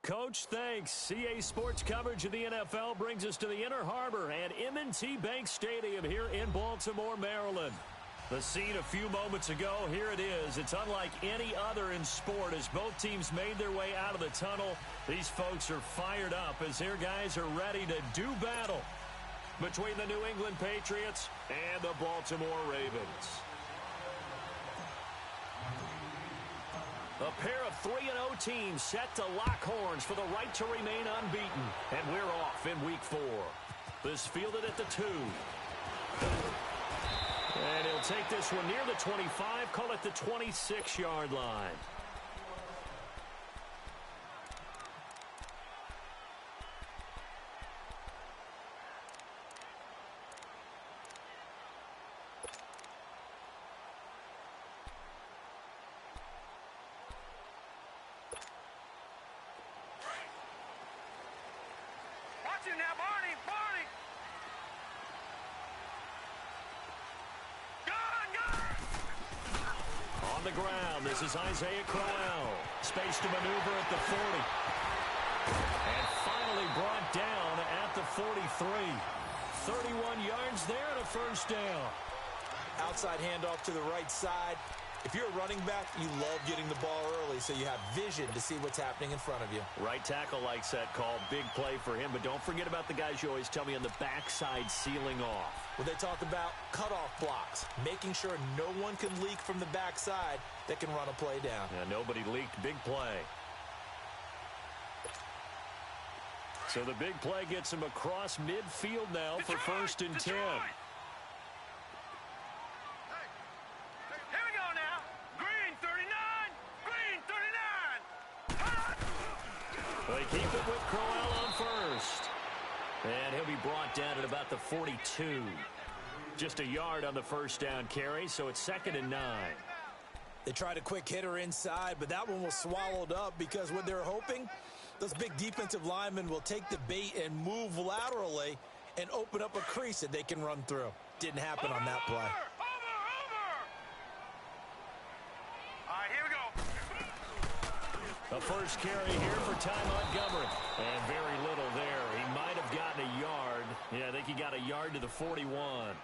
Coach. Thanks. CA Sports coverage of the NFL brings us to the Inner Harbor and M&T Bank Stadium here in Baltimore, Maryland. The scene a few moments ago, here it is. It's unlike any other in sport as both teams made their way out of the tunnel. These folks are fired up as their guys are ready to do battle between the New England Patriots and the Baltimore Ravens. A pair of 3-0 teams set to lock horns for the right to remain unbeaten. And we're off in week 4. This fielded at the 2. And he'll take this one near the 25, call it the 26-yard line. Watch it now, Barney! On the ground, this is Isaiah Crowell. Space to maneuver at the 40. And finally brought down at the 43. 31 yards there and a first down. Outside handoff to the right side. If you're a running back, you love getting the ball early so you have vision to see what's happening in front of you. Right tackle likes that call. Big play for him, but don't forget about the guys you always tell me on the backside sealing off. Well, they talked about cutoff blocks, making sure no one can leak from the backside that can run a play down. Yeah, nobody leaked. Big play. So the big play gets him across midfield now for first and 10. They keep it with Crowell on first. And he'll be brought down at about the 42. Just a yard on the first down carry, so it's 2nd and 9. They tried a quick hitter inside, but that one was swallowed up because what they're hoping, those big defensive linemen will take the bait and move laterally and open up a crease that they can run through. Didn't happen on that play. The first carry here for Ty Montgomery. And very little there. He might have gotten a yard. Yeah, I think he got a yard to the 41.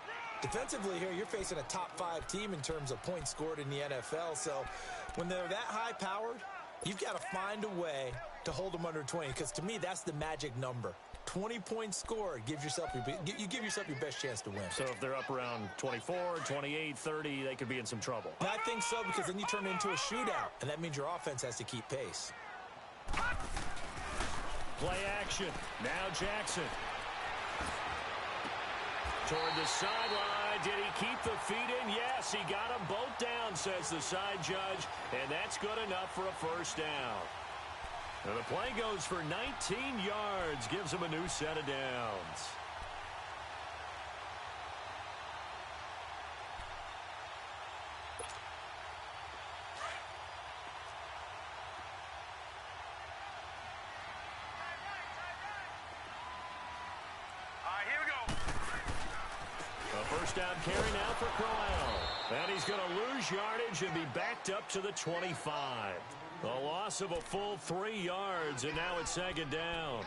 Defensively here, you're facing a top 5 team in terms of points scored in the NFL. So when they're that high-powered, you've got to find a way to hold them under 20. Because to me, that's the magic number. 20 points scored, you give yourself your best chance to win. So if they're up around 24, 28, 30, they could be in some trouble. And I think so, because then you turn it into a shootout, and that means your offense has to keep pace. Play action. Now Jackson. Toward the sideline. Did he keep the feet in? Yes, he got them both down, says the side judge, and that's good enough for a first down. Now the play goes for 19 yards, gives him a new set of downs. Here we go. A first down carry now for Crowell. And he's going to lose yardage and be backed up to the 25. A loss of a full 3 yards, and now it's 2nd down.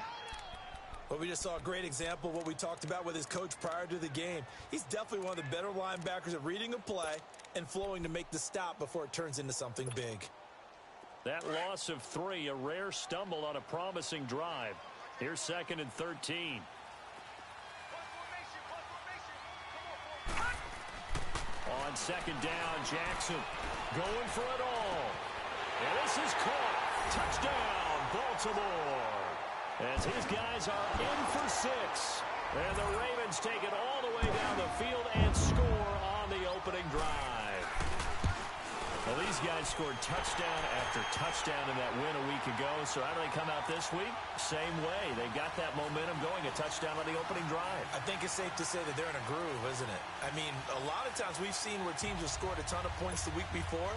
Well, we just saw a great example of what we talked about with his coach prior to the game. He's definitely one of the better linebackers at reading a play and flowing to make the stop before it turns into something big. That loss of 3, a rare stumble on a promising drive. Here's 2nd and 13. On 2nd down, Jackson going for it all. And this is caught. Touchdown, Baltimore. As his guys are in for 6. And the Ravens take it all the way down the field and score on the opening drive. Well, these guys scored touchdown after touchdown in that win a week ago. So how do they come out this week? Same way. They got that momentum going, a touchdown on the opening drive. I think it's safe to say that they're in a groove, isn't it? I mean, a lot of times we've seen where teams have scored a ton of points the week before.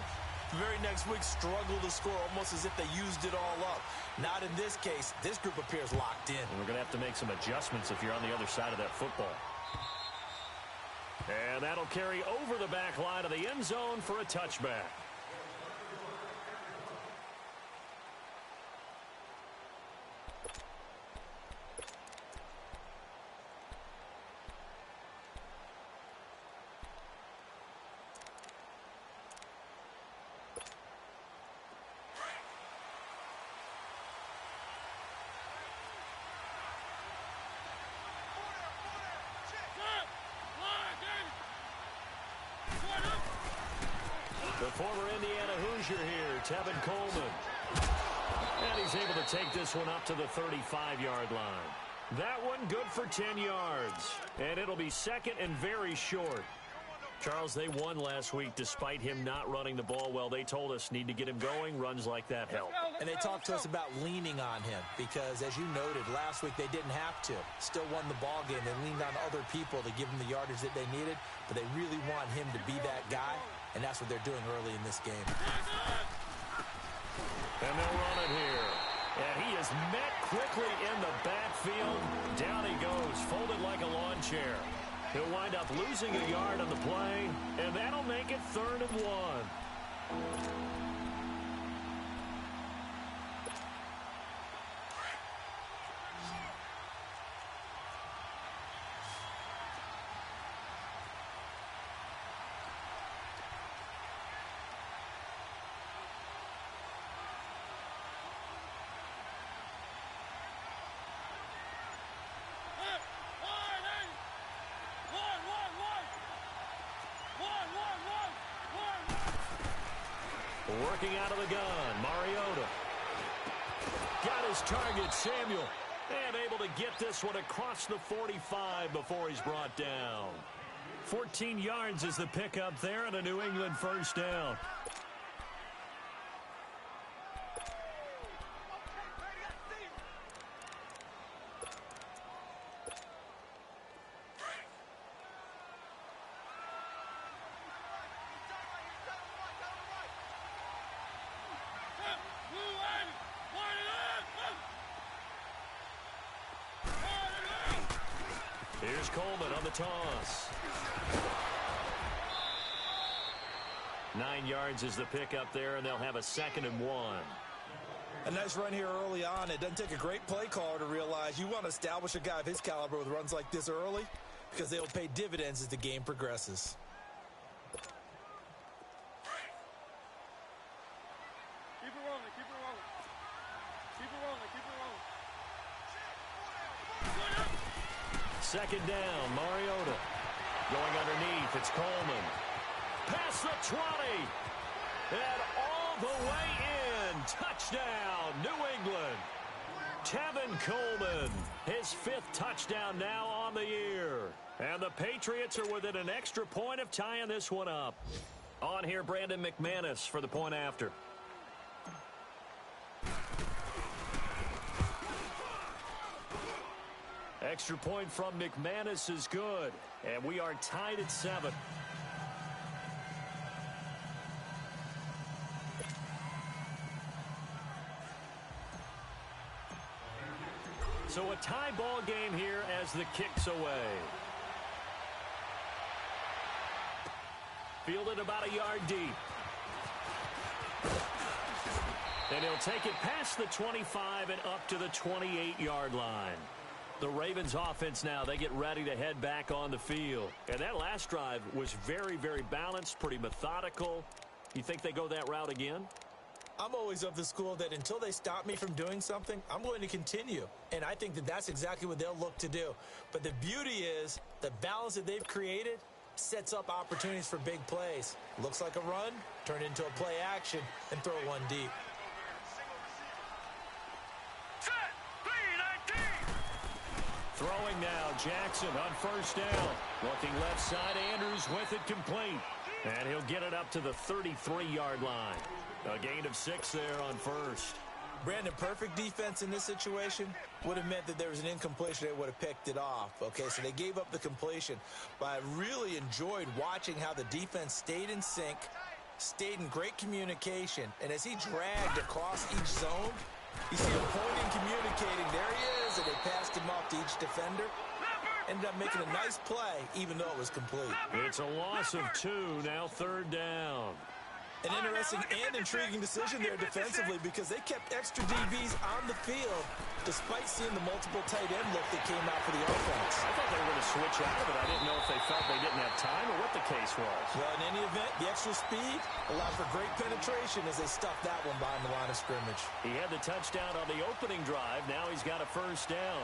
The very next week struggle to score almost as if they used it all up. Not in this case. This group appears locked in. And we're going to have to make some adjustments if you're on the other side of that football. And that'll carry over the back line of the end zone for a touchback. The former Indiana Hoosier here, Tevin Coleman. And he's able to take this one up to the 35-yard line. That one good for 10 yards. And it'll be second and very short. Charles, they won last week despite him not running the ball well. They told us need to get him going. Runs like that help. And they talked to us about leaning on him because, as you noted, last week they didn't have to. Still won the ball game. They leaned on other people to give them the yardage that they needed, but they really want him to be that guy, and that's what they're doing early in this game. And they'll run it here. And he is met quickly in the backfield. Down he goes, folded like a lawn chair. He'll wind up losing a yard on the play, and that'll make it 3rd and 1. Working out of the gun, Mariota. Got his target, Samuel. And able to get this one across the 45 before he's brought down. 14 yards is the pickup there and a New England first down. Here's Coleman on the toss. 9 yards is the pickup there, and they'll have a 2nd and 1. A nice run here early on. It doesn't take a great play caller to realize you want to establish a guy of his caliber with runs like this early because they'll pay dividends as the game progresses. Keep it rolling, keep it rolling. Keep it rolling, keep it rolling. 2nd down, Mariota. Going underneath, it's Coleman. Past the 20. And all the way in. Touchdown, New England. Tevin Coleman, his 5th touchdown now on the year. And the Patriots are within an extra point of tying this one up. On here, Brandon McManus for the point after. Extra point from McManus is good. And we are tied at 7. So a tie ball game here as the kick's away. Fielded about a yard deep. And he'll take it past the 25 and up to the 28-yard line. The Ravens offense now, they get ready to head back on the field. And that last drive was very, very balanced, pretty methodical. You think they go that route again? I'm always of the school that until they stop me from doing something, I'm going to continue. And I think that that's exactly what they'll look to do. But the beauty is the balance that they've created sets up opportunities for big plays. Looks like a run, turn into a play action, and throw one deep. Throwing now, Jackson on 1st down. Looking left side, Andrews with it complete. And he'll get it up to the 33-yard line. A gain of 6 there on 1st. Brandon, perfect defense in this situation would have meant that there was an incompletion. They would have picked it off. Okay, so they gave up the completion. But I really enjoyed watching how the defense stayed in sync, stayed in great communication. And as he dragged across each zone, you see him pointing, communicating. There he is, and they passed him off to each defender. Ended up making a nice play, even though it was complete. It's a loss of 2, now 3rd down. An interesting and intriguing decision there defensively because they kept extra DBs on the field despite seeing the multiple tight end look that came out for the offense. I thought they were going to switch out of it. I didn't know if they felt they didn't have time or what the case was. Well, in any event, the extra speed allowed for great penetration as they stuffed that one behind the line of scrimmage. He had the touchdown on the opening drive. Now he's got a 1st down.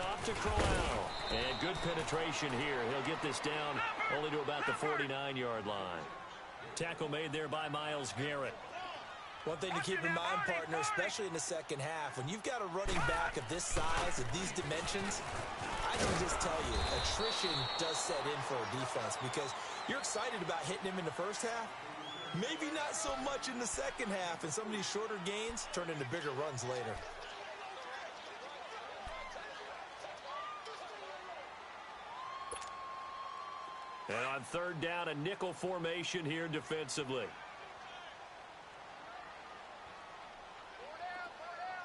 off to Crowell. And good penetration here. He'll get this down only to about the 49-yard line. Tackle made there by Myles Garrett. One thing to keep in mind, partner, especially in the second half, when you've got a running back of this size, of these dimensions, I can just tell you, attrition does set in for a defense because you're excited about hitting him in the first half. Maybe not so much in the second half, and some of these shorter gains turn into bigger runs later. And on third down, a nickel formation here defensively.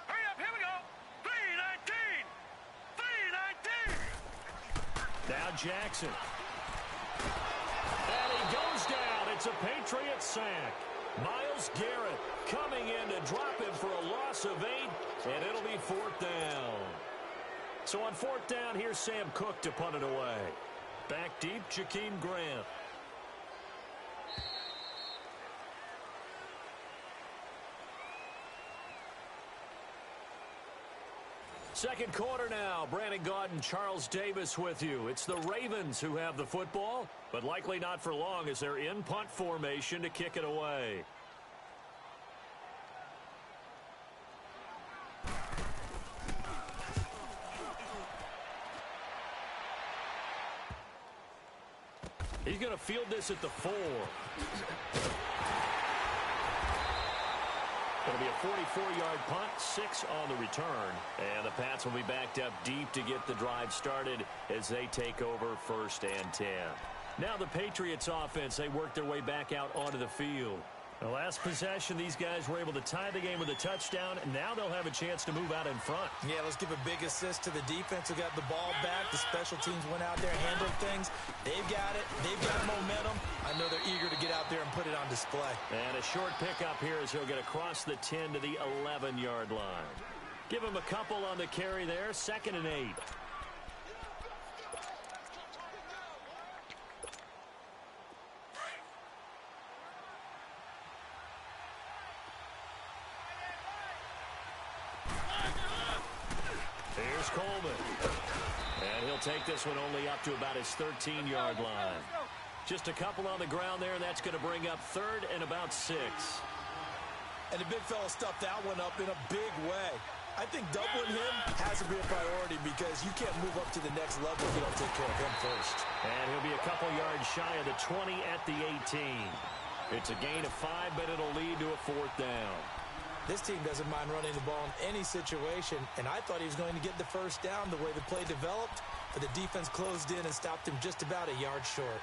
Hurry up, here we go. 3-19. Now Jackson. And he goes down. It's a Patriot sack. Myles Garrett coming in to drop him for a loss of 8, and it'll be fourth down. So on fourth down, here's Sam Cook to punt it away. Back deep, Jakeem Grant. Second quarter now. Brandon Gaudin, Charles Davis with you. It's the Ravens who have the football, but likely not for long as they're in punt formation to kick it away. He's going to field this at the 4. It'll be a 44-yard punt, 6 on the return. And the Pats will be backed up deep to get the drive started as they take over 1st and 10. Now the Patriots offense, they work their way back out onto the field. The last possession, these guys were able to tie the game with a touchdown, and now they'll have a chance to move out in front. Yeah, let's give a big assist to the defense who got the ball back. The special teams went out there and handled things. They've got it. They've got momentum. I know they're eager to get out there and put it on display. And a short pickup here as he'll get across the 10 to the 11-yard line. Give him a couple on the carry there. 2nd and 8. Here's Coleman. And he'll take this one only up to about his 13-yard line. Just a couple on the ground there, and that's going to bring up 3rd and about 6. And the big fella stuffed that one up in a big way. I think doubling him has to be a priority because you can't move up to the next level if you don't take care of him first. And he'll be a couple yards shy of the 20 at the 18. It's a gain of 5, but it'll lead to a 4th down. This team doesn't mind running the ball in any situation, and I thought he was going to get the first down the way the play developed, but the defense closed in and stopped him just about a yard short.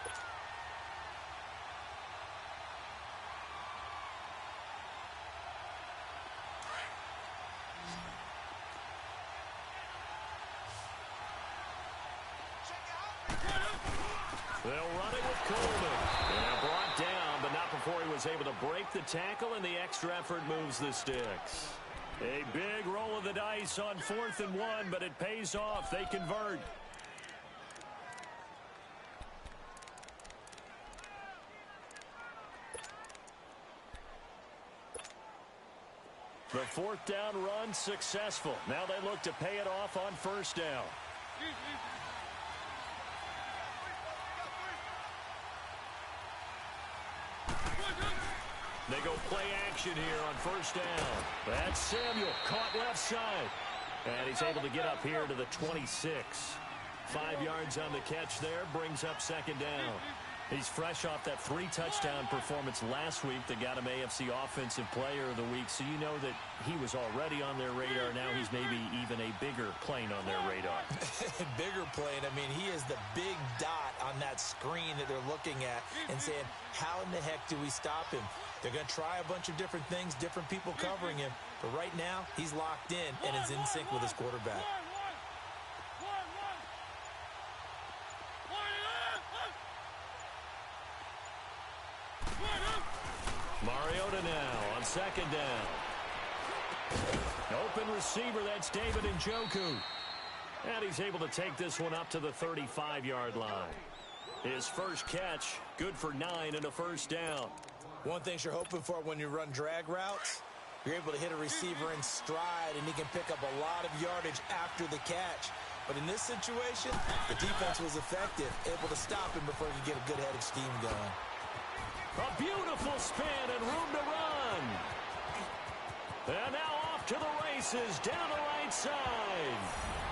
They'll run it with Coleman. And brought down, but not before he was able to break the tackle, and the extra effort moves the sticks. A big roll of the dice on 4th and 1, but it pays off. They convert. The 4th down run successful. Now they look to pay it off on 1st down. They go play action here on 1st down. That's Samuel, caught left side. And he's able to get up here to the 26. 5 yards on the catch there, brings up 2nd down. He's fresh off that 3-touchdown performance last week that got him AFC Offensive Player of the Week. So you know that he was already on their radar. Now he's maybe even a bigger plane on their radar. Bigger plane. I mean, he is the big dot on that screen that they're looking at and saying, how in the heck do we stop him? They're going to try a bunch of different things, different people covering him. But right now, he's locked in and is in sync with his quarterback. Mariota now on 2nd down. Open receiver, that's David Njoku. And he's able to take this one up to the 35-yard line. His first catch, good for 9 and a 1st down. One thing you're hoping for when you run drag routes, you're able to hit a receiver in stride, and he can pick up a lot of yardage after the catch. But in this situation, the defense was effective, able to stop him before he could get a good head of steam going. A beautiful spin and room to run. And now off to the races down the right side.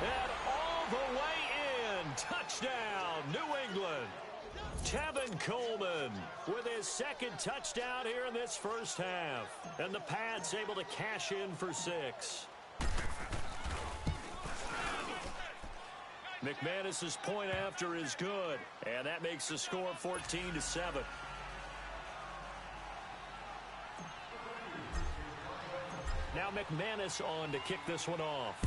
And all the way in. Touchdown, New England. Tevin Coleman with his second touchdown here in this first half. And the Pats able to cash in for 6. McManus's point after is good. And that makes the score 14-7. Now McManus on to kick this one off.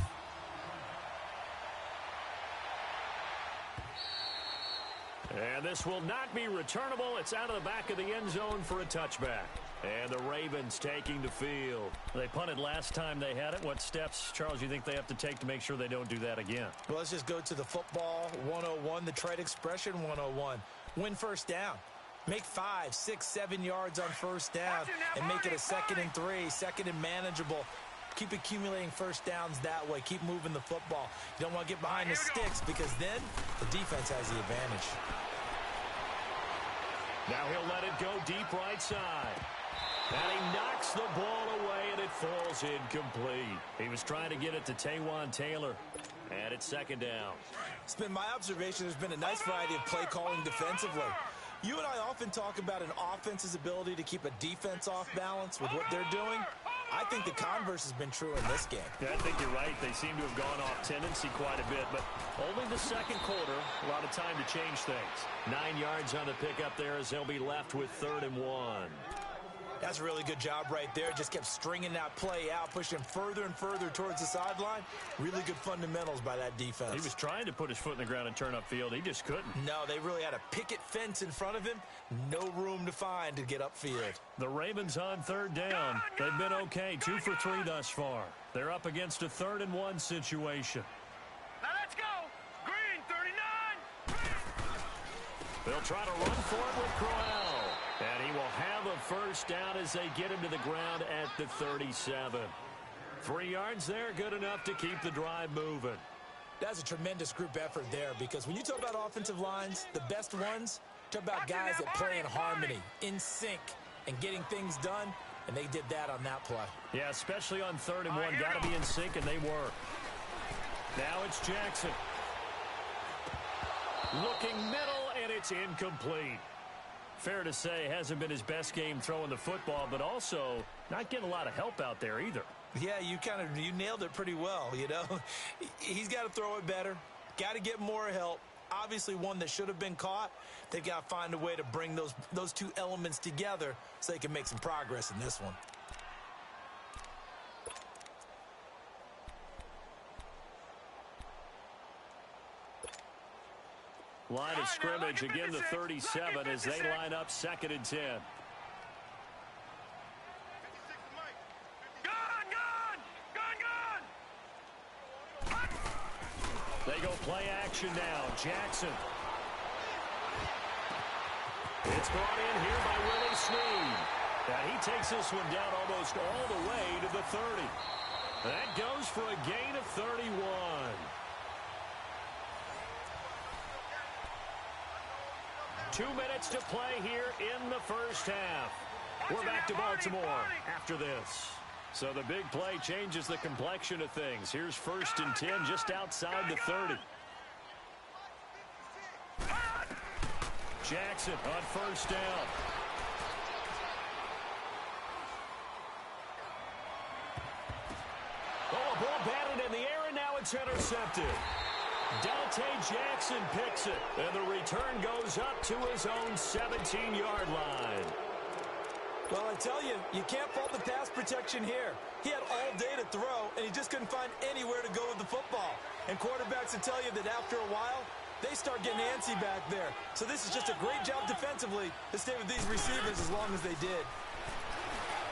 And this will not be returnable. It's out of the back of the end zone for a touchback. And the Ravens taking the field. They punted last time they had it. What steps, Charles, you think they have to take to make sure they don't do that again? Well, let's just go to the football 101, the trade expression 101. Win first down. Make 5, 6, 7 yards on first down and make it a 2nd and 3, 2nd and manageable. Keep accumulating first downs that way. Keep moving the football. You don't want to get behind the sticks because then the defense has the advantage. Now he'll let it go deep right side. And he knocks the ball away, and it falls incomplete. He was trying to get it to Taywan Taylor. And it's 2nd down. It's been my observation there's been a nice variety of play calling defensively. You and I often talk about an offense's ability to keep a defense off balance with what they're doing. I think the converse has been true in this game. Yeah, I think you're right. They seem to have gone off tendency quite a bit, but only the second quarter, a lot of time to change things. 9 yards on the pickup there as they'll be left with 3rd and 1. That's a really good job right there. Just kept stringing that play out, pushing him further and further towards the sideline. Really good fundamentals by that defense. He was trying to put his foot in the ground and turn upfield. He just couldn't. No, they really had a picket fence in front of him. No room to find to get upfield. The Ravens on 3rd down. They've been okay. 2 for 3 thus far. They're up against a 3rd and 1 situation. Now let's go. Green, 39. They'll try to run for it with Crowell. And he will have a first down as they get him to the ground at the 37. 3 yards there, good enough to keep the drive moving. That's a tremendous group effort there because when you talk about offensive lines, the best ones, talk about guys that play in harmony, in sync, and getting things done, and they did that on that play. Yeah, especially on 3rd and 1. Got to be in sync, and they were. Now it's Jackson. Looking middle, and it's incomplete. Fair to say, hasn't been his best game throwing the football, but also not getting a lot of help out there either. Yeah, you nailed it pretty well, you know. He's got to throw it better, got to get more help. Obviously one that should have been caught. They've got to find a way to bring those two elements together so they can make some progress in this one. Line of scrimmage, again the 37 as they line up 2nd and 10. They go play action now. Jackson. It's brought in here by Willie Snead. And he takes this one down almost all the way to the 30. That goes for a gain of 31. Two minutes to play here in the first half. We're back to Baltimore after this. So the big play changes the complexion of things. Here's 1st and 10 just outside the 30. Jackson on 1st down. Oh, a ball batted in the air, and now it's intercepted. Dante Jackson picks it, and the return goes up to his own 17-yard line. Well, I tell you, you can't fault the pass protection here. He had all day to throw, and he just couldn't find anywhere to go with the football. And quarterbacks will tell you that after a while, they start getting antsy back there. So this is just a great job defensively to stay with these receivers as long as they did.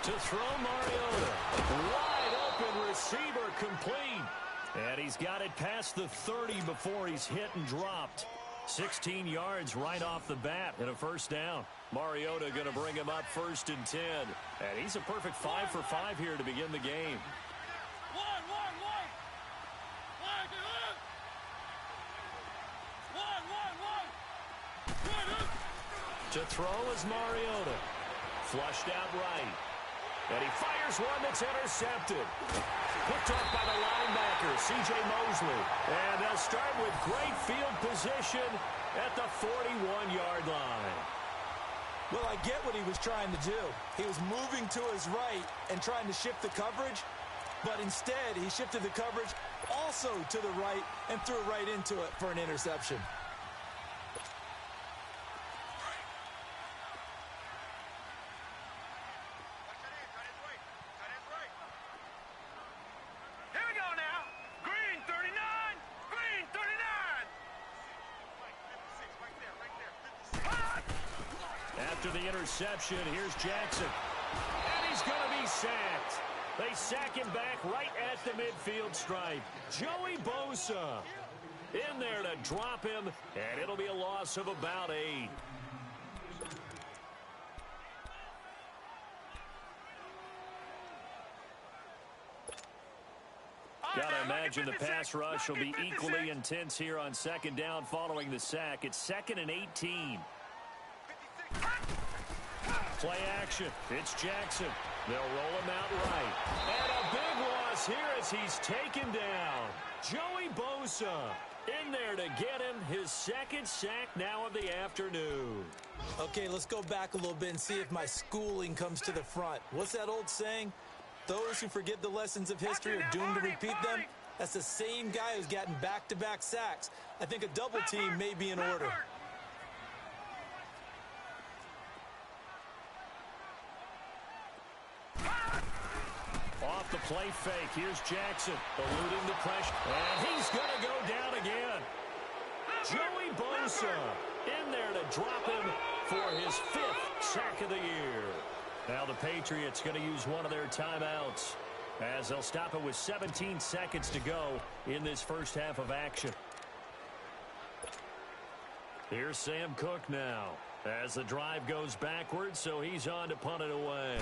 To throw Mariota. Wide open receiver complete. And he's got it past the 30 before he's hit and dropped. 16 yards right off the bat and a first down. Mariota going to bring him up 1st and 10. And he's a perfect 5 for 5 here to begin the game. To throw is Mariota. Flushed out right. And he fires one that's intercepted. Picked off by the linebacker, C.J. Mosley. And they'll start with great field position at the 41-yard line. Well, I get what he was trying to do. He was moving to his right and trying to shift the coverage, but instead he shifted the coverage also to the right and threw right into it for an interception. Here we go now. Green 39. Green 39. After the interception, here's Jackson. And he's going to be sacked. They sack him back right at the midfield stripe. Joey Bosa in there to drop him, and it'll be a loss of about 8. Got to imagine the pass rush will be equally intense here on second down following the sack. It's 2nd and 18. Play action. It's Jackson. They'll roll him out right. And a big loss here as he's taken down. Joey Bosa in there to get him his 2nd sack now of the afternoon. Okay, let's go back a little bit and see if my schooling comes to the front. What's that old saying? Those who forget the lessons of history are doomed to repeat them. That's the same guy who's gotten back-to-back sacks. I think a double team may be in order. Off the play fake. Here's Jackson eluding the pressure. And he's going to go down again. Joey Bosa in there to drop him for his 5th sack of the year. Now the Patriots going to use one of their timeouts as they'll stop it with 17 seconds to go in this first half of action. Here's Sam Cook now as the drive goes backwards, so he's on to punt it away.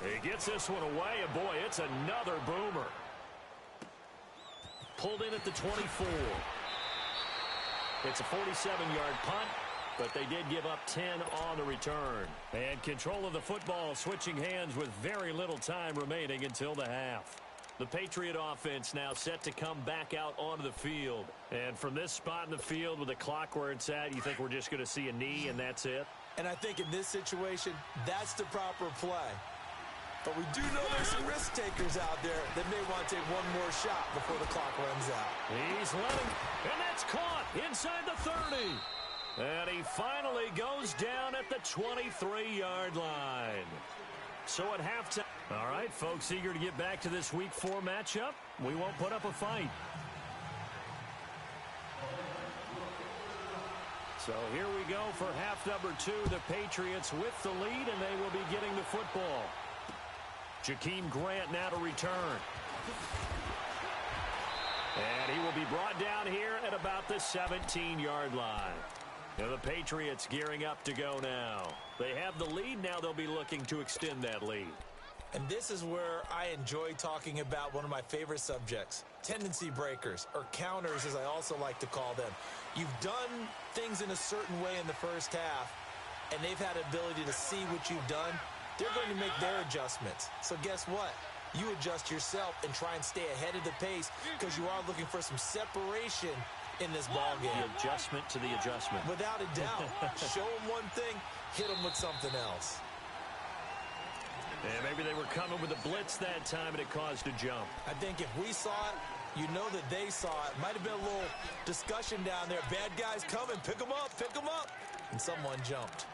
He gets this one away, and boy, it's another boomer. Pulled in at the 24. It's a 47-yard punt, but they did give up 10 on the return. And control of the football switching hands with very little time remaining until the half. The Patriot offense now set to come back out onto the field. And from this spot in the field with the clock where it's at, you think we're just going to see a knee and that's it? And I think in this situation, that's the proper play. But we do know there's some risk takers out there that may want to take one more shot before the clock runs out. He's letting, and that's caught inside the 30. And he finally goes down at the 23-yard line. So at halftime. All right, folks, eager to get back to this Week 4 matchup. We won't put up a fight. So here we go for half number 2. The Patriots with the lead, and they will be getting the football. Jakeem Grant now to return. And he will be brought down here at about the 17-yard line. Now the Patriots gearing up to go now. They have the lead. Now they'll be looking to extend that lead. And this is where I enjoy talking about one of my favorite subjects, tendency breakers, or counters as I also like to call them. You've done things in a certain way in the first half, and they've had ability to see what you've done. They're going to make their adjustments. So guess what? You adjust yourself and try and stay ahead of the pace because you are looking for some separation in this ball game. The adjustment to the adjustment. Without a doubt. Show them one thing, hit them with something else. And maybe they were coming with a blitz that time and it caused a jump. I think if we saw it, you know that they saw it. Might have been a little discussion down there. Bad guys coming. Pick them up. Pick them up. And someone jumped.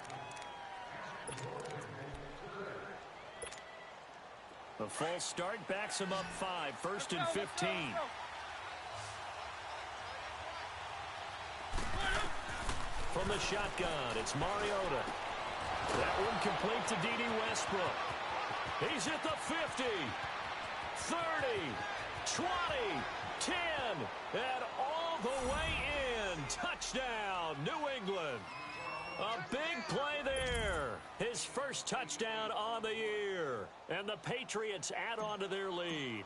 A false start backs him up 5. 1st and 15. From the shotgun, it's Mariota. That one complete to D.D. Westbrook. He's at the 50, 30, 20, 10, and all the way in. Touchdown, New England. A big play there. His first touchdown on the year. And the Patriots add on to their lead.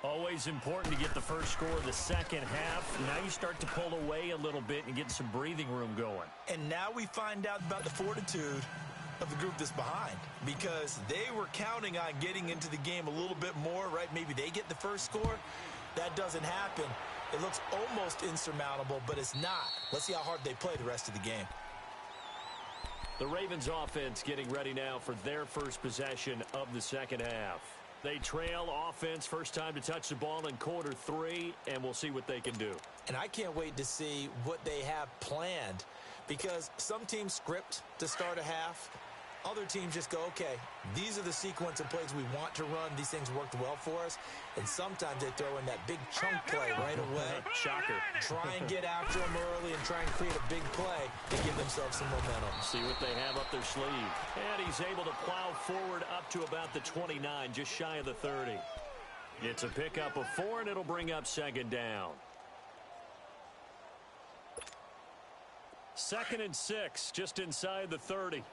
Always important to get the first score of the second half. Now you start to pull away a little bit and get some breathing room going. And now we find out about the fortitude of the group that's behind, because they were counting on getting into the game a little bit more, right? Maybe they get the first score. That doesn't happen. It looks almost insurmountable, but it's not. Let's see how hard they play the rest of the game. The Ravens offense getting ready now for their first possession of the second half. They trail offense, first time to touch the ball in quarter 3, and we'll see what they can do. And I can't wait to see what they have planned, because some teams script to start a half. Other teams just go, okay, these are the sequence of plays we want to run. These things worked well for us. And sometimes they throw in that big chunk play right away. Shocker. Try and get after them early and try and create a big play to give themselves some momentum. See what they have up their sleeve. And he's able to plow forward up to about the 29, just shy of the 30. It's a pickup of 4, and it'll bring up second down. 2nd and 6, just inside the 30.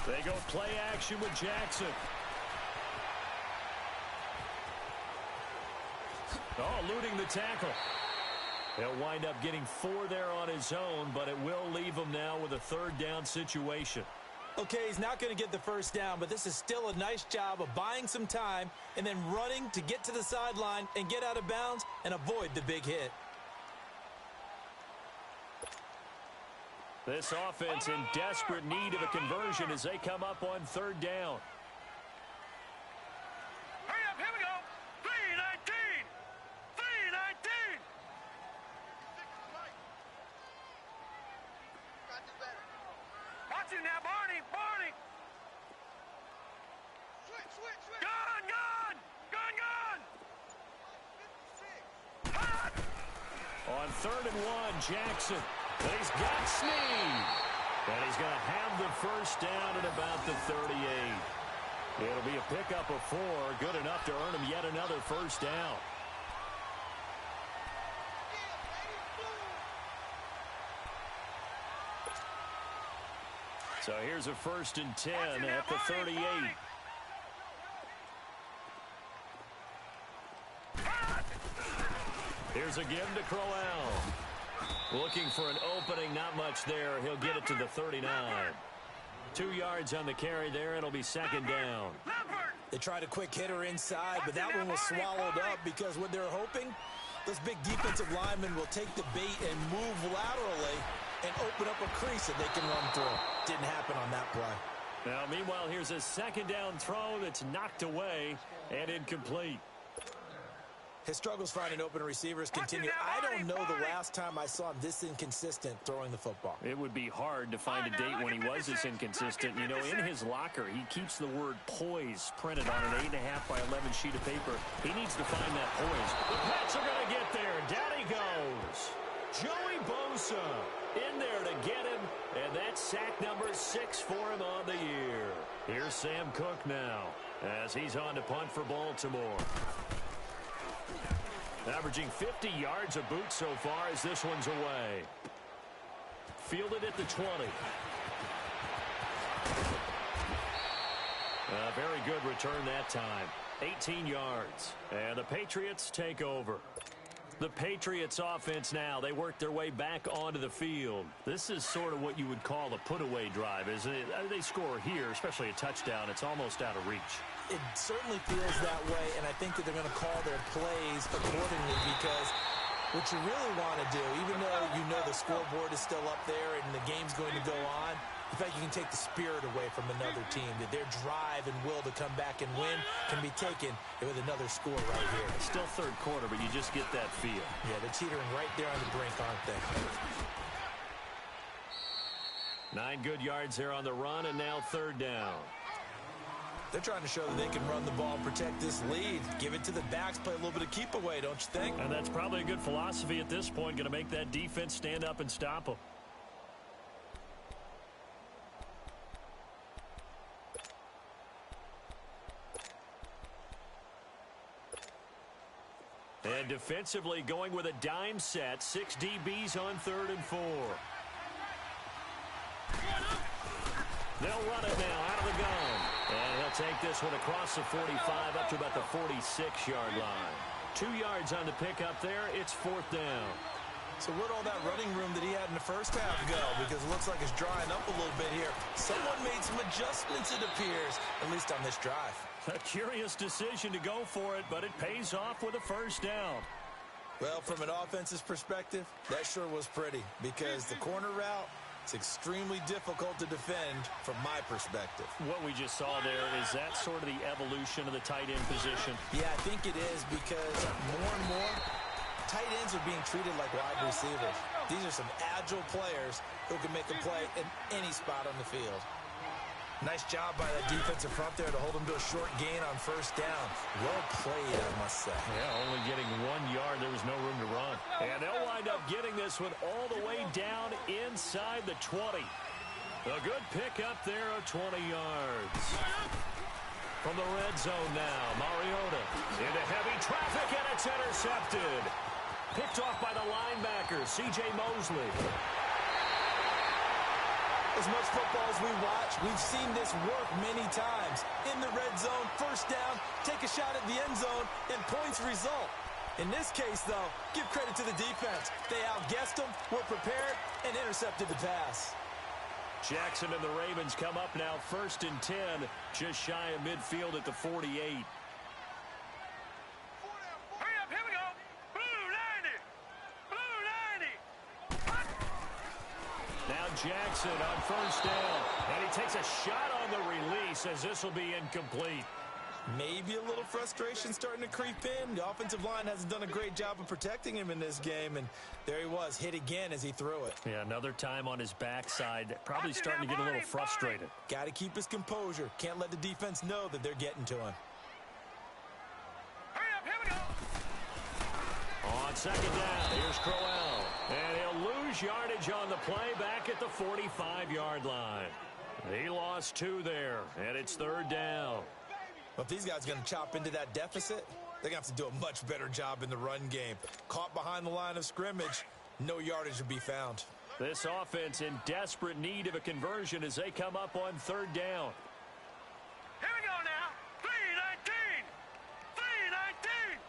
They go play action with Jackson. Oh, eluding the tackle. He'll wind up getting 4 there on his own, but it will leave him now with a 3rd down situation. Okay, he's not going to get the first down, but this is still a nice job of buying some time and then running to get to the sideline and get out of bounds and avoid the big hit. This offense in desperate need of a conversion as they come up on 3rd down. Hurry up, here we go. 3-19. 3-19. Watch it now, Barney. Barney. Switch. Gun. On 3rd and 1, Jackson. But he's got Snead. And he's going to have the first down at about the 38. It'll be a pickup of 4. Good enough to earn him yet another first down. So here's a 1st and 10 at the 38. Here's a give to Crowell. Looking for an opening, not much there. He'll get it to the 39. 2 yards on the carry there. It'll be 2nd down. They tried a quick hitter inside, but that one was swallowed up because what they're hoping, those big defensive linemen will take the bait and move laterally and open up a crease that they can run through. Didn't happen on that play. Now, meanwhile, here's a 2nd down throw that's knocked away and incomplete. His struggles finding open receivers continue. I don't know the last time I saw him this inconsistent throwing the football. It would be hard to find a date when he was this inconsistent. You know, in his locker, he keeps the word poise printed on an 8.5 by 11 sheet of paper. He needs to find that poise. The Pats are going to get there. Down he goes. Joey Bosa in there to get him, and that's sack number 6 for him on the year. Here's Sam Cook now as he's on to punt for Baltimore. Averaging 50 yards a boot so far as this one's away. Fielded at the 20. A very good return that time. 18 yards. And the Patriots take over. The Patriots offense now, they work their way back onto the field. This is sort of what you would call a put-away drive, isn't it? They score here, especially a touchdown. It's almost out of reach. It certainly feels that way, and I think that they're going to call their plays accordingly, because what you really want to do, even though you know the scoreboard is still up there and the game's going to go on, in fact, you can take the spirit away from another team, that their drive and will to come back and win can be taken with another score right here. It's still 3rd quarter, but you just get that feel. Yeah, they're teetering right there on the brink, aren't they? 9 good yards there on the run, and now 3rd down. They're trying to show that they can run the ball, protect this lead, give it to the backs, play a little bit of keep away, don't you think? And that's probably a good philosophy at this point, going to make that defense stand up and stop them. And defensively going with a dime set, 6 DBs on 3rd and 4. They'll run it now out of the gun. And he'll take this one across the 45 up to about the 46-yard line. 2 yards on the pickup there. It's 4th down. So where'd all that running room that he had in the first half go? Because it looks like it's drying up a little bit here. Someone made some adjustments, it appears, at least on this drive. A curious decision to go for it, but it pays off with a 1st down. Well, from an offense's perspective, that sure was pretty because the corner route, it's extremely difficult to defend from my perspective. What we just saw there, is that sort of the evolution of the tight end position? Yeah, I think it is because more and more, tight ends are being treated like wide receivers. These are some agile players who can make a play in any spot on the field. Nice job by that defensive front there to hold him to a short gain on 1st down. Well played, I must say. Yeah, only getting 1 yard. There was no room to run. And they'll wind up getting this one all the way down inside the 20. A good pickup there of 20 yards. From the red zone now, Mariota into heavy traffic, and it's intercepted. Picked off by the linebacker, C.J. Mosley. As much football as we watch, we've seen this work many times. In the red zone, 1st down, take a shot at the end zone, and points result. In this case, though, give credit to the defense. They outguessed them, were prepared, and intercepted the pass. Jackson and the Ravens come up now 1st and 10, just shy of midfield at the 48. Jackson on 1st down, and he takes a shot on the release as this will be incomplete. Maybe a little frustration starting to creep in. The offensive line hasn't done a great job of protecting him in this game, and there he was, hit again as he threw it. Yeah, another time on his backside, probably starting to get a little frustrated. Got to keep his composure. Can't let the defense know that they're getting to him. Hurry up, here we go. On 2nd down, here's Crowell. And he'll lose yardage on the play back at the 45-yard line. He lost 2 there, and it's 3rd down. Well, if these guys are going to chop into that deficit, they're going to have to do a much better job in the run game. Caught behind the line of scrimmage, no yardage to be found. This offense in desperate need of a conversion as they come up on 3rd down. Here we go now. 3-19. 3-19.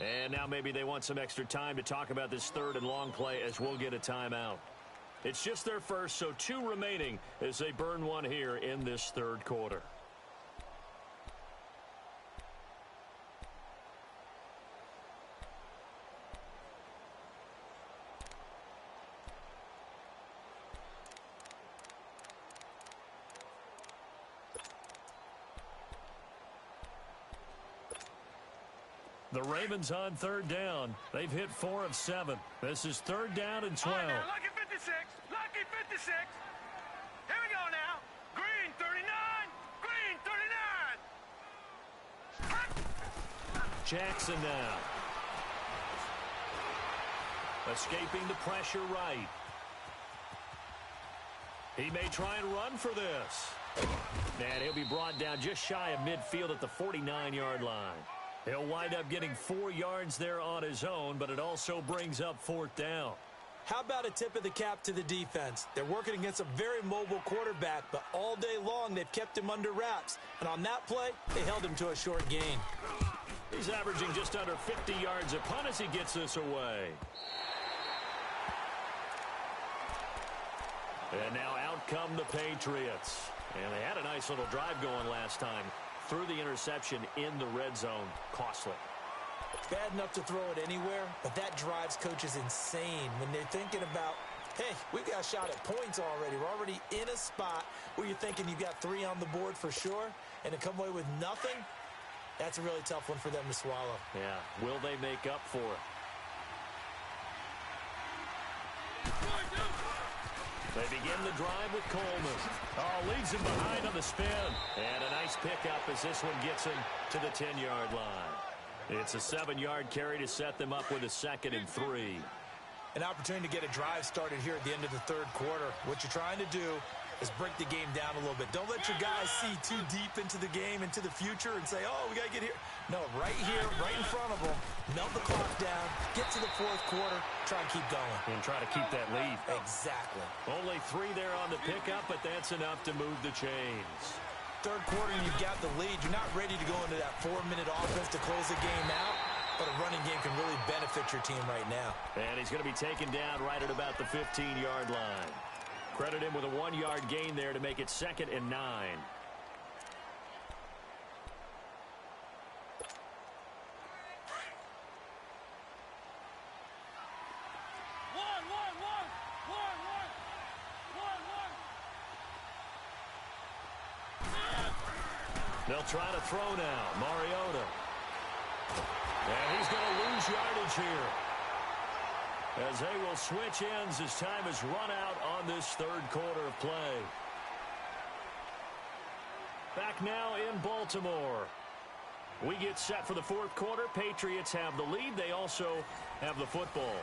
And now maybe they want some extra time to talk about this 3rd and long play as we'll get a timeout. It's just their first, so 2 remaining as they burn one here in this 3rd quarter. The Ravens on 3rd down. They've hit 4 of 7. This is 3rd down and 12. All right, now, lucky 56. Lucky 56. Here we go now. Green 39. Green 39. Jackson now. Escaping the pressure right. He may try and run for this. And he'll be brought down just shy of midfield at the 49-yard line. He'll wind up getting 4 yards there on his own, but it also brings up 4th down. How about a tip of the cap to the defense? They're working against a very mobile quarterback, but all day long they've kept him under wraps. And on that play, they held him to a short gain. He's averaging just under 50 yards a punt as he gets this away. And now out come the Patriots. And they had a nice little drive going last time. Threw the interception in the red zone. Costly. Bad enough to throw it anywhere, but that drives coaches insane when they're thinking about, hey, we've got a shot at points already. We're already in a spot where you're thinking you've got 3 on the board for sure, and to come away with nothing, that's a really tough one for them to swallow. Yeah, will they make up for it? They begin the drive with Coleman. Oh, leads him behind on the spin. And a nice pickup as this one gets him to the 10-yard line. It's a 7-yard carry to set them up with a 2nd and 3. An opportunity to get a drive started here at the end of the 3rd quarter. What you're trying to do is break the game down a little bit. Don't let your guys see too deep into the game, into the future, and say, oh, we got to get here. No, right here, right in front of them, melt the clock down, get to the fourth quarter, try and keep going. And try to keep that lead. Exactly. Only 3 there on the pickup, but that's enough to move the chains. Third quarter, you've got the lead. You're not ready to go into that 4-minute offense to close the game out, but a running game can really benefit your team right now. And he's going to be taken down right at about the 15-yard line. Credit him with a 1-yard gain there to make it 2nd and 9. They'll try to throw now. Mariota. And he's going to lose yardage here, as they will switch ends as time has run out on this third quarter of play. Back now in Baltimore. We get set for the fourth quarter. Patriots have the lead. They also have the football.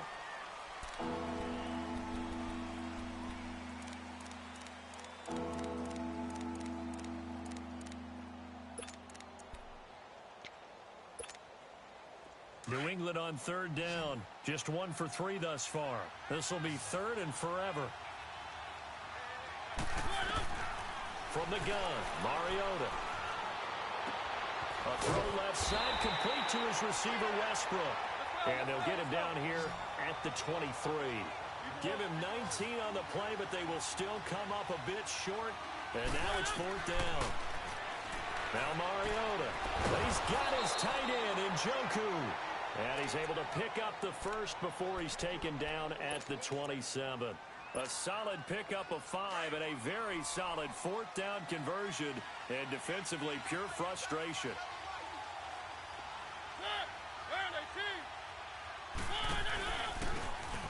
New England on third down. Just 1 for 3 thus far. This will be 3rd and forever. From the gun, Mariota. A throw left side, complete to his receiver, Westbrook. And they'll get him down here at the 23. Give him 19 on the play, but they will still come up a bit short. And now it's 4th down. Now Mariota. He's got his tight end in Njoku. And he's able to pick up the first before he's taken down at the 27. A solid pickup of 5 and a very solid 4th down conversion. And defensively, pure frustration.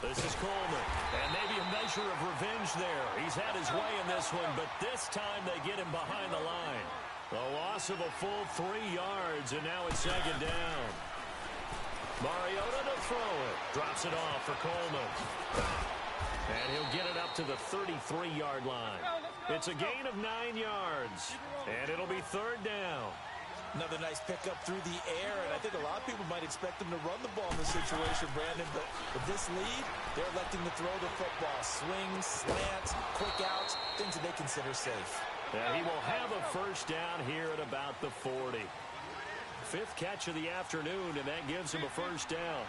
This is Coleman. And maybe a measure of revenge there. He's had his way in this one, but this time they get him behind the line. A loss of a full 3 yards, and now it's 2nd down. Mariota to throw it. Drops it off for Coleman. And he'll get it up to the 33-yard line. It's a gain of 9 yards. And it'll be 3rd down. Another nice pickup through the air, and I think a lot of people might expect them to run the ball in this situation, Brandon. But with this lead, they're electing to throw the football. Swings, slants, quick outs, things that they consider safe. And he will have a 1st down here at about the 40. 5th catch of the afternoon, and that gives him a 1st down.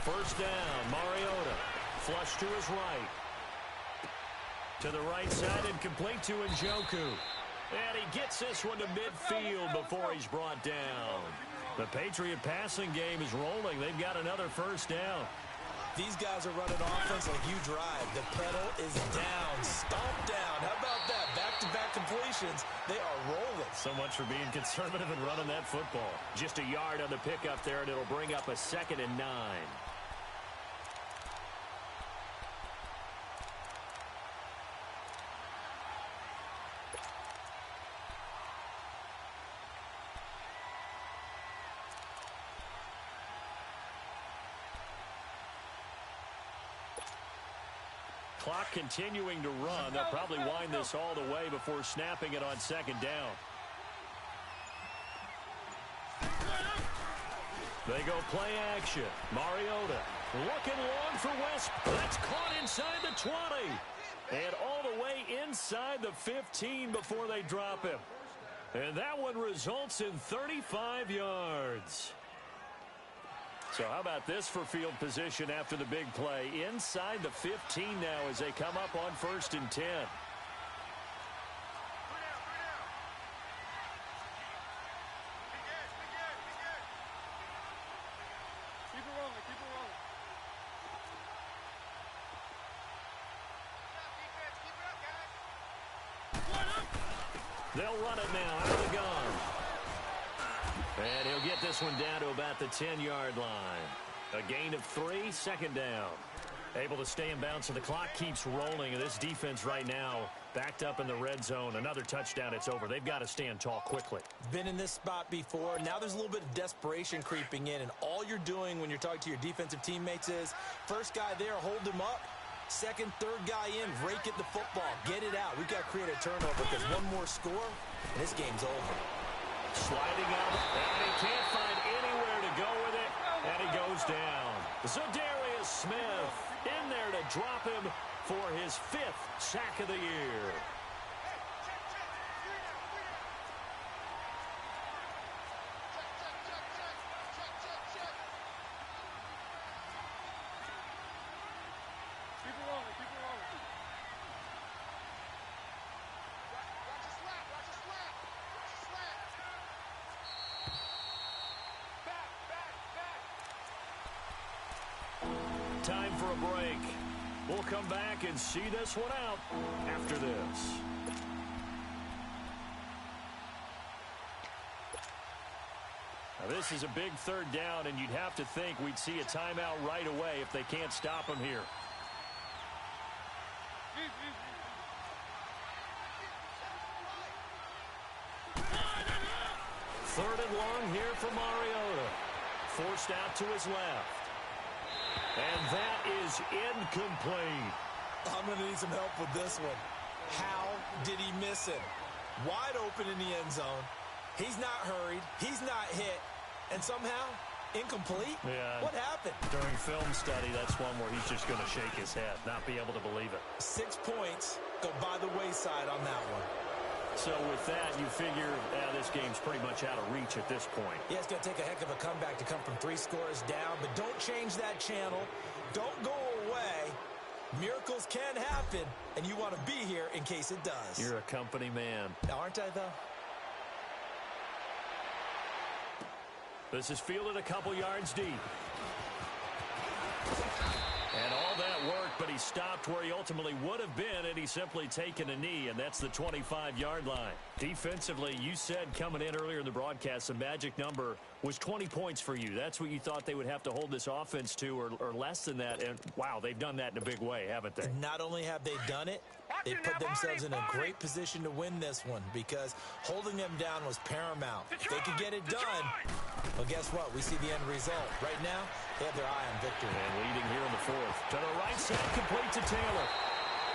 First down, Mariota. Flush to his right. To the right side and complete to Njoku. And he gets this one to midfield before he's brought down. The Patriot passing game is rolling. They've got another 1st down. These guys are running offense like you drive. The pedal is down, stomp down. How about that? Back-to-back completions. They are rolling. So much for being conservative and running that football. Just a yard on the pickup there, and it'll bring up a 2nd and 9. Clock continuing to run. They'll probably wind this all the way before snapping it on 2nd down. They go play action. Mariota looking long for West. That's caught inside the 20. And all the way inside the 15 before they drop him. And that one results in 35 yards. So how about this for field position after the big play? Inside the 15 now as they come up on 1st and 10. They'll run it now out of the gun. And he'll get this one down to about the 10-yard line. A gain of 3, 2nd down. Able to stay in bounds, so the clock keeps rolling. And this defense right now backed up in the red zone. Another touchdown, it's over. They've got to stand tall quickly. Been in this spot before. Now there's a little bit of desperation creeping in, and all you're doing when you're talking to your defensive teammates is first guy there, hold him up. Second, third guy in, rake at the football. Get it out. We've got to create a turnover because one more score, and this game's over. Sliding out, and he can't find anywhere to go with it, and he goes down. Zadarius Smith in there to drop him for his 5th sack of the year. Time for a break. We'll come back and see this one out after this. Now this is a big third down, and you'd have to think we'd see a timeout right away if they can't stop him here. Third and long here for Mariota. Forced out to his left. And that is incomplete. I'm going to need some help with this one. How did he miss him? Wide open in the end zone. He's not hurried. He's not hit. And somehow, incomplete? Yeah. What happened? During film study, that's one where he's just going to shake his head, not be able to believe it. 6 points go by the wayside on that one. So with that, you figure this game's pretty much out of reach at this point. Yeah, it's going to take a heck of a comeback to come from 3 scores down, but don't change that channel. Don't go away. Miracles can happen, and you want to be here in case it does. You're a company man. Now, aren't I, though? This is fielded a couple yards deep. And all that worked, but he stopped where he ultimately would have been, and he's simply taken a knee, and that's the 25-yard line. Defensively, you said coming in earlier in the broadcast, the magic number was 20 points for you. That's what you thought they would have to hold this offense to, or less than that. And, wow, they've done that in a big way, haven't they? Not only have they done it, they put themselves in a great position to win this one because holding them down was paramount. If they could get it done, well, guess what? We see the end result. Right now, they have their eye on victory. And leading here in the 4th. To the right side, complete to Taylor.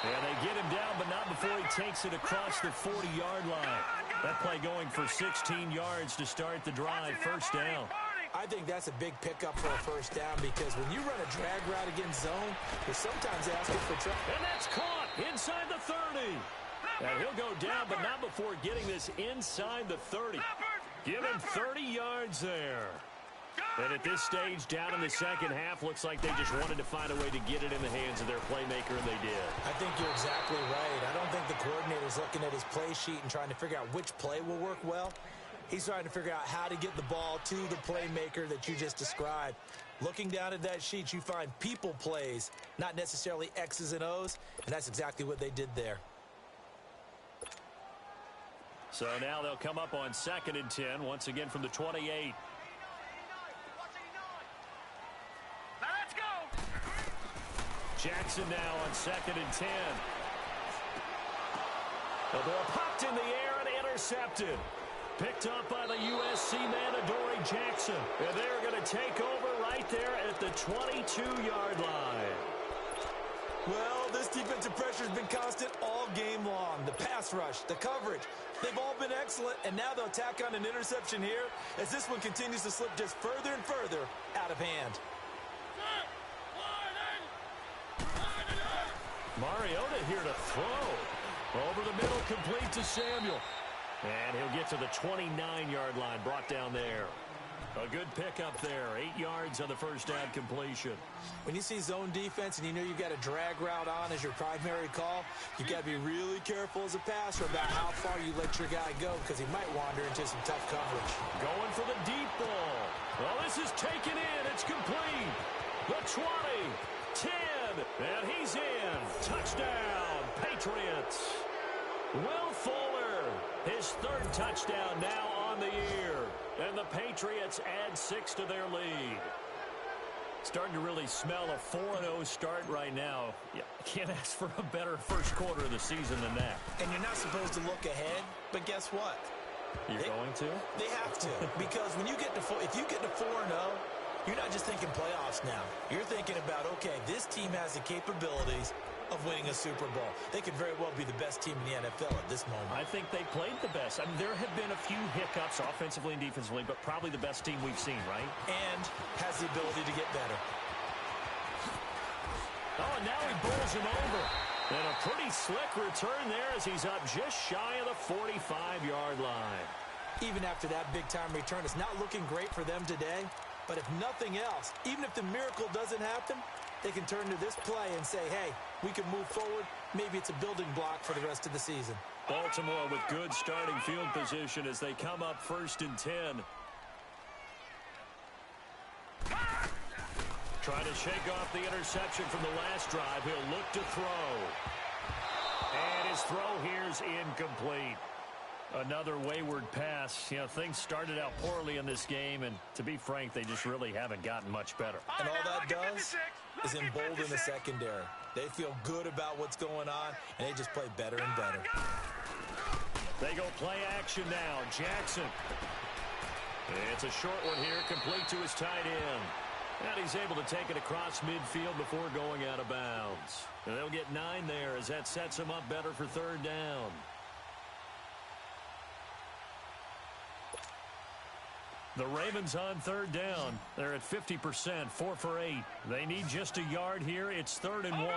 And they get him down, but not before he takes it across the 40-yard line. That play going for 16 yards to start the drive. First down. I think that's a big pickup for a first down because when you run a drag route against zone, you're sometimes asking for trouble. And that's caught inside the 30. And he'll go down, but not before getting this inside the 30. Give him 30 yards there. And at this stage, down in the second half, looks like they just wanted to find a way to get it in the hands of their playmaker, and they did. I think you're exactly right. I don't think the coordinator's looking at his play sheet and trying to figure out which play will work well. He's trying to figure out how to get the ball to the playmaker that you just described. Looking down at that sheet, you find people plays, not necessarily X's and O's, and that's exactly what they did there. So now they'll come up on 2nd and 10, once again from the 28. Let's go. Jackson now on 2nd and 10. The ball popped in the air and intercepted. Picked up by the USC man, Adoree Jackson. And they're going to take over right there at the 22-yard line. Well, this defensive pressure has been constant all game long. The pass rush, the coverage, they've all been excellent, and now they'll tack on an interception here as this one continues to slip just further and further out of hand. Mariota here to throw. Over the middle, complete to Samuel. And he'll get to the 29-yard line, brought down there. A good pickup there, 8 yards on the first down completion. When you see zone defense and you know you've got a drag route on as your primary call, you've got to be really careful as a passer about how far you let your guy go because he might wander into some tough coverage. Going for the deep ball. Well, this is taken in. It's complete. The 20, 10, and he's in. Touchdown, Patriots. Will Fuller, his 3rd touchdown now on the year. And the Patriots add 6 to their lead. Starting to really smell a 4-0 start right now. Yeah, can't ask for a better first quarter of the season than that. And you're not supposed to look ahead, but guess what? You're going to? They have to. Because when you get to if you get to 4-0, you're not just thinking playoffs now. You're thinking about, okay, this team has the capabilities of winning a Super Bowl. They could very well be the best team in the NFL at this moment. I think they played the best. I mean, there have been a few hiccups offensively and defensively, but probably the best team we've seen, right? And has the ability to get better. Oh, and now he bowls him over. And a pretty slick return there as he's up just shy of the 45-yard line. Even after that big-time return, it's not looking great for them today. But if nothing else, even if the miracle doesn't happen, they can turn to this play and say, hey, we can move forward. Maybe it's a building block for the rest of the season. Baltimore with good starting field position as they come up 1st and 10. Trying to shake off the interception from the last drive. He'll look to throw. And his throw here's incomplete. Another wayward pass. You know, things started out poorly in this game, and to be frank, they just really haven't gotten much better. And all that does is embolden the secondary. They feel good about what's going on, and they just play better and better. They go play action now. Jackson. It's a short one here, complete to his tight end. And he's able to take it across midfield before going out of bounds. And they'll get 9 there as that sets them up better for 3rd down. The Ravens on 3rd down. They're at 50%, 4 for 8. They need just a yard here. It's 3rd and 1.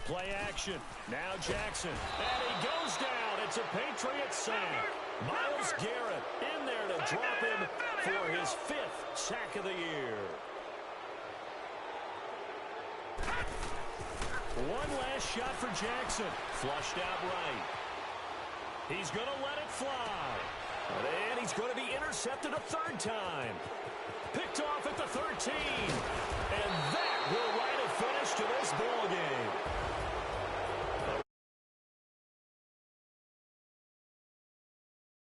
Play action. Now Jackson. And he goes down. It's a Patriot sack. Myles Garrett in there to drop him for his 5th sack of the year. One last shot for Jackson. Flushed out right. He's going to let it fly. And he's going to be intercepted a 3rd time. Picked off at the 13. And that will write a finish to this ball game.